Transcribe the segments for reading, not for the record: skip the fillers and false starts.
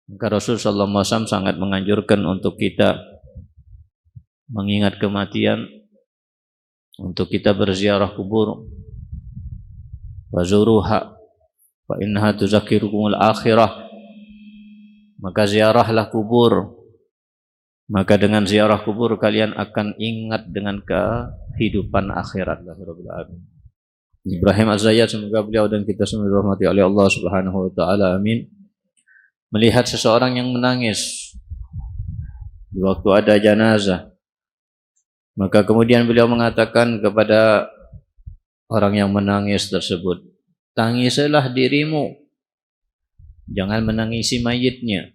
Maka Rasul sallallahu alaihi wasallam sangat menganjurkan untuk kita mengingat kematian, untuk kita berziarah kubur. Wazuruha fa innaha tuzakkirukumul akhirah. Maka ziarahlah kubur. Maka dengan ziarah kubur kalian akan ingat dengan kehidupan akhirat. Ibrahim Az-Zayyat, semoga beliau dan kita semua dirahmati oleh Allah Subhanahu wa taala. Amin. Melihat seseorang yang menangis di waktu ada jenazah, maka kemudian beliau mengatakan kepada orang yang menangis tersebut, tangislah dirimu, jangan menangisi mayitnya,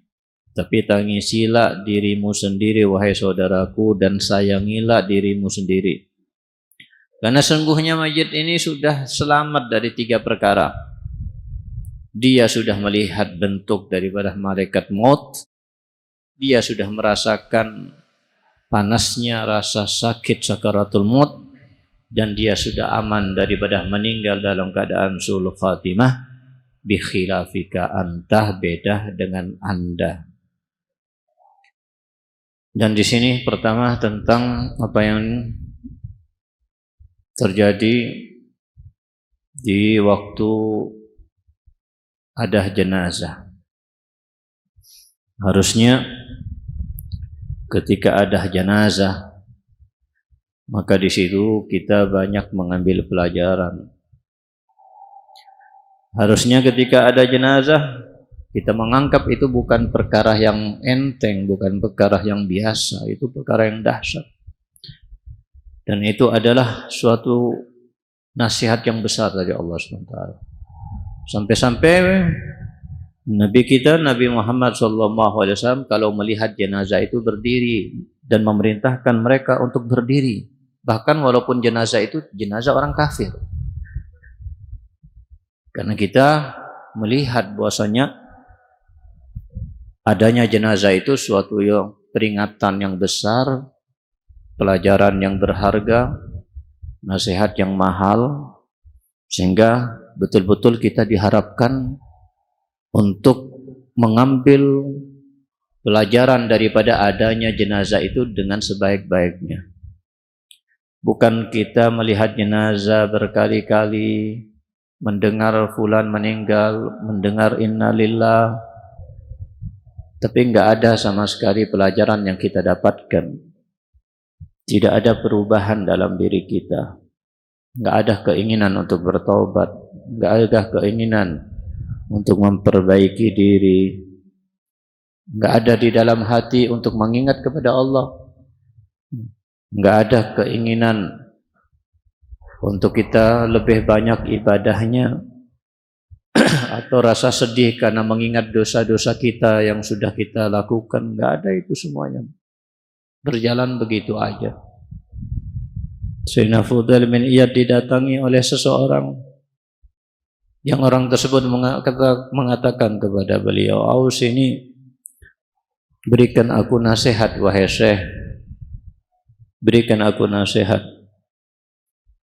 tapi tangisilah dirimu sendiri wahai saudaraku, dan sayangilah dirimu sendiri. Karena sungguhnya mayit ini sudah selamat dari 3 perkara. Dia sudah melihat bentuk daripada malaikat maut, dia sudah merasakan panasnya rasa sakit sakaratul maut, dan dia sudah aman daripada meninggal dalam keadaan sulh khatimah. Bi khilafika anta, beda dengan Anda. Dan di sini pertama tentang apa yang terjadi di waktu ada jenazah. Harusnya ketika ada jenazah, maka di situ kita banyak mengambil pelajaran. Harusnya ketika ada jenazah, kita menganggap itu bukan perkara yang enteng, bukan perkara yang biasa, itu perkara yang dahsyat. Dan itu adalah suatu nasihat yang besar dari Allah SWT. Sampai-sampai Nabi kita, Nabi Muhammad SAW, kalau melihat jenazah itu berdiri dan memerintahkan mereka untuk berdiri. Bahkan walaupun jenazah itu jenazah orang kafir. Karena kita melihat bahwasanya adanya jenazah itu suatu yang peringatan yang besar, pelajaran yang berharga, nasihat yang mahal, sehingga betul-betul kita diharapkan untuk mengambil pelajaran daripada adanya jenazah itu dengan sebaik-baiknya. Bukan kita melihat jenazah berkali-kali, mendengar fulan meninggal, mendengar innalillah, tapi enggak ada sama sekali pelajaran yang kita dapatkan. Tidak ada perubahan dalam diri kita. Enggak ada keinginan untuk bertobat, enggak ada keinginan untuk memperbaiki diri, enggak ada di dalam hati untuk mengingat kepada Allah, enggak ada keinginan untuk kita lebih banyak ibadahnya, atau rasa sedih karena mengingat dosa-dosa kita yang sudah kita lakukan. Enggak ada itu semuanya. Berjalan begitu aja. Sayyidina Fudail bin Iyad didatangi oleh seseorang, yang orang tersebut mengatakan kepada beliau, Aus ini, berikan aku nasihat wahai Syekh, berikan aku nasihat.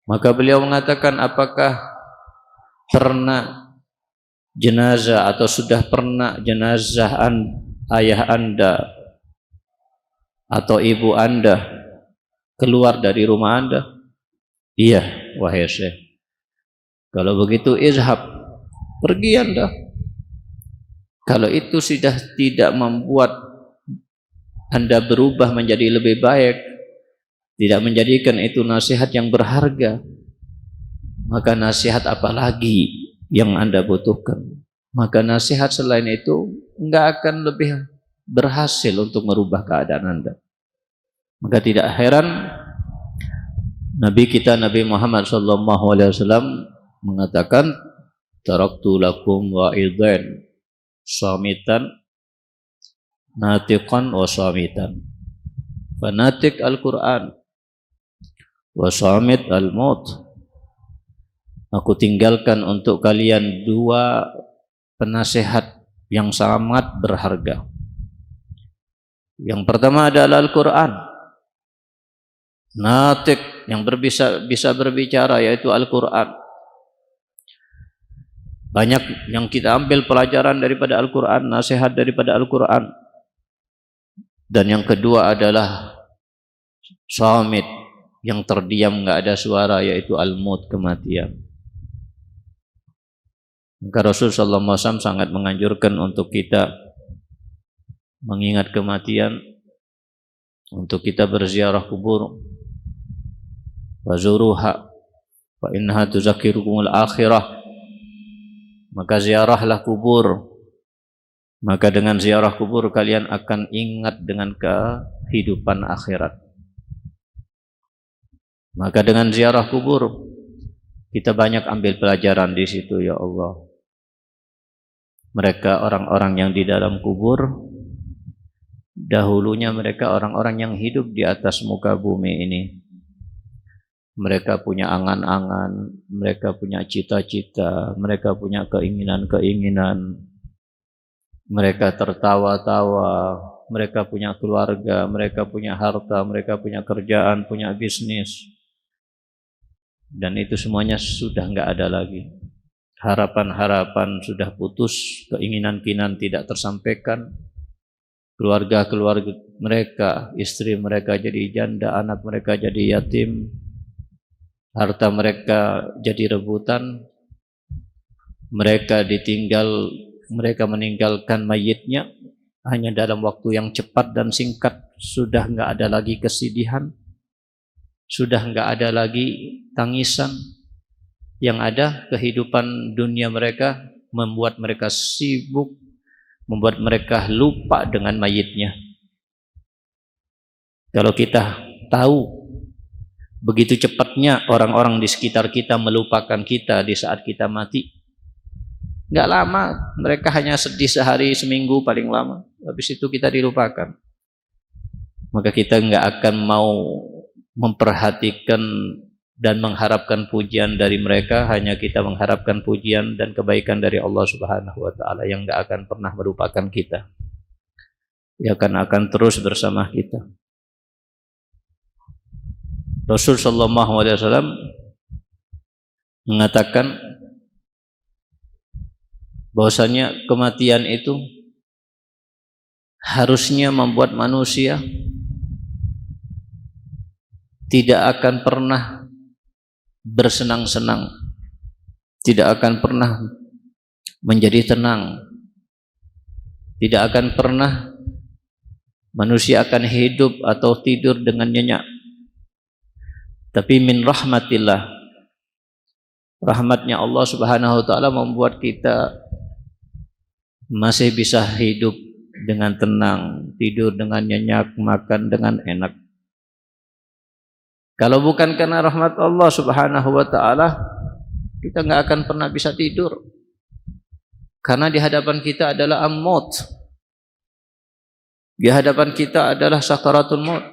Maka beliau mengatakan, apakah pernah jenazah atau sudah pernah jenazah ayah Anda atau ibu Anda keluar dari rumah Anda? Iya wahai Syekh. Kalau begitu izhab, pergi Anda. Kalau itu sudah tidak membuat Anda berubah menjadi lebih baik, tidak menjadikan itu nasihat yang berharga, maka nasihat apa lagi yang Anda butuhkan? Maka nasihat selain itu enggak akan lebih berhasil untuk merubah keadaan Anda. Maka tidak heran Nabi kita, Nabi Muhammad SAW mengatakan, taraktu lakum wa'idain, samitan, natiqan wa samitan. Fanatik Al-Quran, wa samit al-maut. Aku tinggalkan untuk kalian 2 penasehat yang sangat berharga. Yang pertama adalah Al-Quran. Natiq, yang bisa berbicara, yaitu Al-Quran. Banyak yang kita ambil pelajaran daripada Al-Quran, nasihat daripada Al-Quran. Dan yang kedua adalah samit, yang terdiam, nggak ada suara, yaitu al-maut, kematian. Maka Rasul sallallahu alaihi wasallam sangat menganjurkan untuk kita mengingat kematian, untuk kita berziarah kubur. Wazuruha fa innaha tuzakkirukumul akhirah. Maka ziarahlah kubur. Maka dengan ziarah kubur kalian akan ingat dengan kehidupan akhirat. Maka dengan ziarah kubur kita banyak ambil pelajaran di situ, ya Allah. Mereka orang-orang yang di dalam kubur, dahulunya mereka orang-orang yang hidup di atas muka bumi ini. Mereka punya angan-angan, mereka punya cita-cita, mereka punya keinginan-keinginan. Mereka tertawa-tawa, mereka punya keluarga, mereka punya harta, mereka punya kerjaan, punya bisnis. Dan itu semuanya sudah enggak ada lagi. Harapan-harapan sudah putus, keinginan-keinginan tidak tersampaikan. Keluarga-keluarga mereka, istri mereka jadi janda, anak mereka jadi yatim. Harta mereka jadi rebutan, mereka meninggalkan mayitnya hanya dalam waktu yang cepat dan singkat. Sudah enggak ada lagi kesedihan, sudah enggak ada lagi tangisan. Yang ada kehidupan dunia mereka membuat mereka sibuk, membuat mereka lupa dengan mayitnya. Kalau kita tahu begitu cepatnya orang-orang di sekitar kita melupakan kita di saat kita mati, nggak lama, mereka hanya sedih sehari, seminggu paling lama, habis itu kita dilupakan. Maka kita nggak akan mau memperhatikan dan mengharapkan pujian dari mereka, hanya kita mengharapkan pujian dan kebaikan dari Allah Subhanahu wa Ta'ala yang nggak akan pernah melupakan kita. Dia akan terus bersama kita. Rasul sallallahu alaihi wasallam mengatakan bahwasanya kematian itu harusnya membuat manusia tidak akan pernah bersenang-senang, tidak akan pernah menjadi tenang, tidak akan pernah manusia akan hidup atau tidur dengan nyenyak. Tapi min rahmatillah, rahmatnya Allah Subhanahu wa Ta'ala membuat kita masih bisa hidup dengan tenang, tidur dengan nyenyak, makan dengan enak. Kalau bukan karena rahmat Allah Subhanahu wa Ta'ala, kita nggak akan pernah bisa tidur. Karena di hadapan kita adalah am-maut, di hadapan kita adalah sakaratul maut,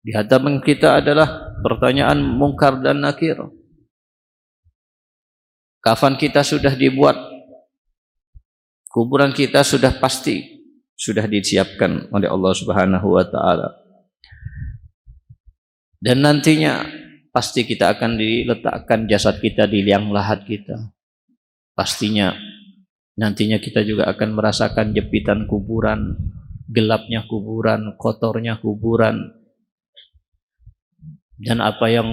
di hadapan kita adalah pertanyaan mungkar dan nakir. Kafan kita sudah dibuat, kuburan kita sudah pasti sudah disiapkan oleh Allah Subhanahu wa Ta'ala. Dan nantinya pasti kita akan diletakkan jasad kita di liang lahat kita. Pastinya nantinya kita juga akan merasakan jepitan kuburan, gelapnya kuburan, kotornya kuburan. Dan apa yang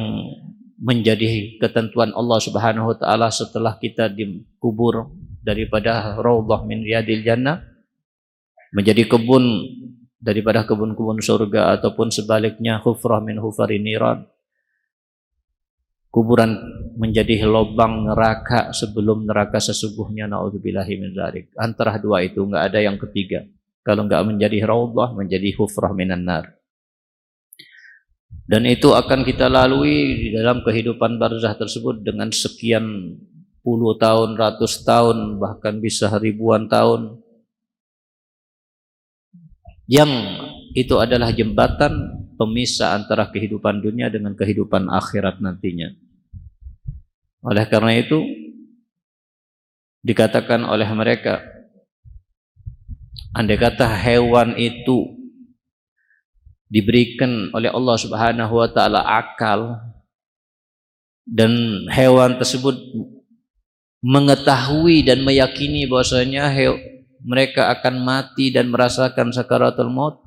menjadi ketentuan Allah Subhanahu wa Ta'ala setelah kita dikubur, daripada raudhah min riyadil jannah menjadi kebun daripada kebun-kebun surga, ataupun sebaliknya hufrah min hufarin niran, kuburan menjadi lubang neraka sebelum neraka sesungguhnya, naudzubillahi min dzalik. Antara dua itu enggak ada yang ketiga. Kalau enggak menjadi raudhah, menjadi hufrah minan nar. Dan itu akan kita lalui di dalam kehidupan barzah tersebut dengan sekian puluh tahun, ratus tahun, bahkan bisa ribuan tahun. Yang itu adalah jembatan pemisah antara kehidupan dunia dengan kehidupan akhirat nantinya. Oleh karena itu dikatakan oleh mereka, andai kata hewan itu diberikan oleh Allah Subhanahu wa Ta'ala akal, dan hewan tersebut mengetahui dan meyakini bahwasanya mereka akan mati dan merasakan sakaratul maut,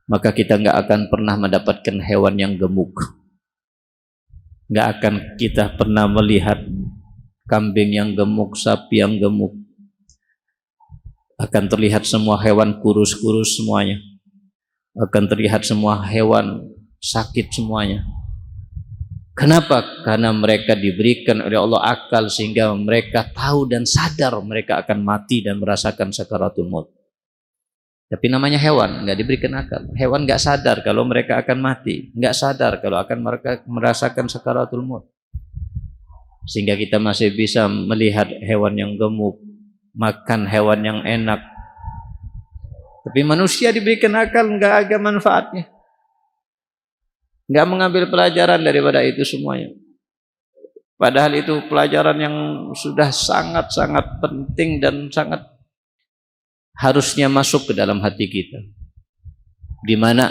maka kita nggak akan pernah mendapatkan hewan yang gemuk. Nggak akan kita pernah melihat kambing yang gemuk, sapi yang gemuk. Akan terlihat semua hewan kurus-kurus semuanya. Akan terlihat semua hewan sakit semuanya. Kenapa? Karena mereka diberikan oleh Allah akal sehingga mereka tahu dan sadar mereka akan mati dan merasakan sakaratul maut. Tapi namanya hewan, nggak diberikan akal. Hewan nggak sadar kalau mereka akan mati, nggak sadar kalau akan mereka merasakan sakaratul maut. Sehingga kita masih bisa melihat hewan yang gemuk, makan hewan yang enak. Tapi manusia diberikan akal, nggak ada manfaatnya. Nggak mengambil pelajaran daripada itu semuanya. Padahal itu pelajaran yang sudah sangat-sangat penting dan sangat harusnya masuk ke dalam hati kita. Di mana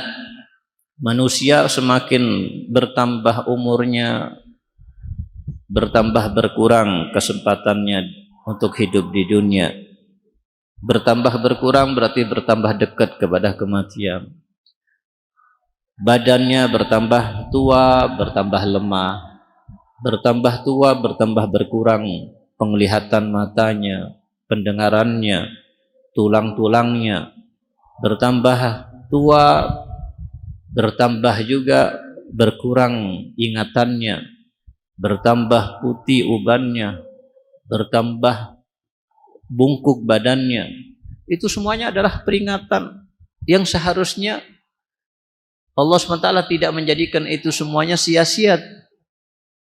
manusia semakin bertambah umurnya, bertambah berkurang kesempatannya untuk hidup di dunia. Bertambah berkurang berarti bertambah dekat kepada kematian. Badannya bertambah tua, bertambah lemah. Bertambah tua, bertambah berkurang penglihatan matanya, pendengarannya, tulang-tulangnya. Bertambah tua, bertambah juga berkurang ingatannya, bertambah putih ubannya, bertambah bungkuk badannya. Itu semuanya adalah peringatan yang seharusnya Allah SWT tidak menjadikan itu semuanya sia-sia,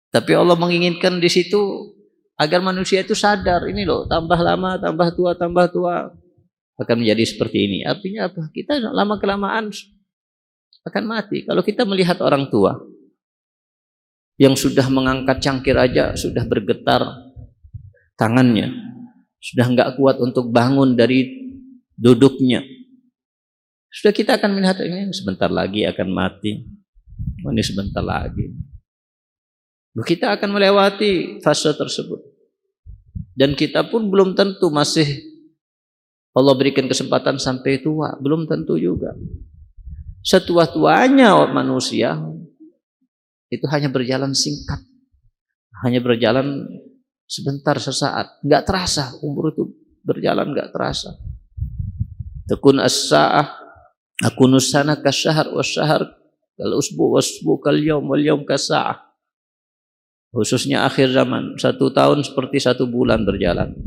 tapi Allah menginginkan di situ agar manusia itu sadar, ini loh, tambah lama, tambah tua akan menjadi seperti ini. Artinya apa? Kita lama kelamaan akan mati. Kalau kita melihat orang tua yang sudah mengangkat cangkir aja sudah bergetar tangannya, sudah nggak kuat untuk bangun dari duduknya. Sudah kita akan melihat ini sebentar lagi akan mati. Ini sebentar lagi. Kita akan melewati fase tersebut. Dan kita pun belum tentu masih Allah berikan kesempatan sampai tua. Belum tentu juga. Setua-tuanya manusia itu hanya berjalan singkat. Hanya berjalan sebentar, sesaat. Nggak terasa. Umur itu berjalan nggak terasa. Takun as-sa'ah akunu sana kasyahar wasyahar kal usbu wasbu kal yaum wal yaum kasa'ah. Khususnya akhir zaman, 1 tahun seperti 1 bulan berjalan,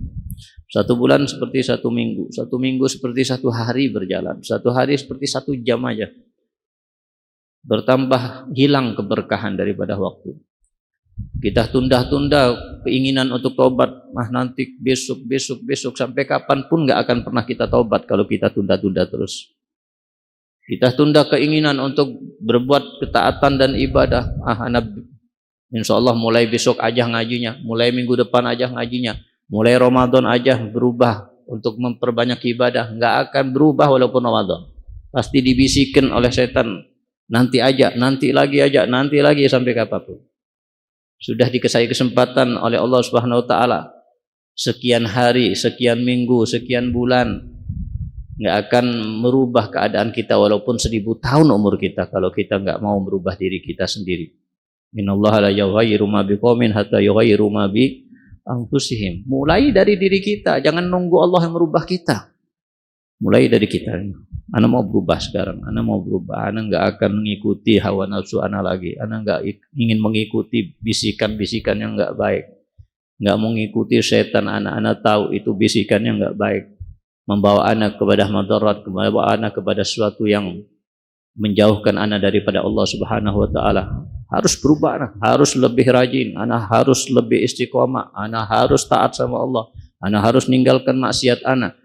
1 bulan seperti 1 minggu, 1 minggu seperti 1 hari berjalan, 1 hari seperti 1 jam aja. Bertambah hilang keberkahan daripada waktu. Kita tunda-tunda keinginan untuk tobat, nanti besok sampai kapanpun nggak akan pernah kita tobat kalau kita tunda-tunda terus. Kita tunda keinginan untuk berbuat ketaatan dan ibadah. Insya Allah mulai besok aja ngajinya, mulai minggu depan aja ngajinya, mulai Ramadan aja berubah untuk memperbanyak ibadah. Nggak akan berubah walaupun Ramadan. Pasti dibisikin oleh setan. Nanti aja, nanti lagi aja, nanti lagi sampai kapanpun. Sudah dikasih kesempatan oleh Allah Subhanahu Wa Taala. Sekian hari, sekian minggu, sekian bulan. Nggak akan merubah keadaan kita walaupun 1000 tahun umur kita kalau kita nggak mau merubah diri kita sendiri. Innallaha la yughayyiru ma biqaumin hatta yughayyiru ma bi anfusihim. Mulai dari diri kita, jangan nunggu Allah yang merubah kita. Mulai dari kita. Ana mau berubah sekarang, ana mau berubah. Ana nggak akan mengikuti hawa nafsu ana lagi. Ana nggak ingin mengikuti bisikan-bisikan yang nggak baik. Nggak mengikuti setan. Ana tahu itu bisikan yang nggak baik. Membawa anak kepada madarat, membawa anak kepada sesuatu yang menjauhkan anak daripada Allah Subhanahu Wa Taala. Harus berubah, anak harus lebih rajin, anak harus lebih istiqomah, anak harus taat sama Allah, anak harus meninggalkan maksiat anak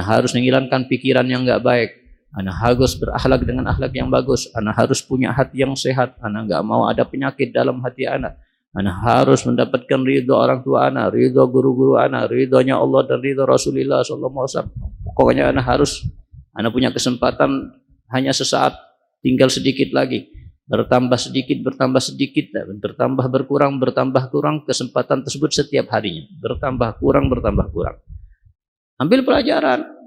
harus menghilangkan pikiran yang enggak baik, anak harus berakhlak dengan akhlak yang bagus, anak harus punya hati yang sehat, anak enggak mau ada penyakit dalam hati anak harus mendapatkan ridho orang tua anak, ridho guru-guru anak, ridhonya Allah dan ridho Rasulullah SAW. Pokoknya anak punya kesempatan hanya sesaat, tinggal sedikit lagi. bertambah sedikit, bertambah bertambah kurang, kesempatan tersebut setiap harinya, bertambah kurang. Ambil pelajaran.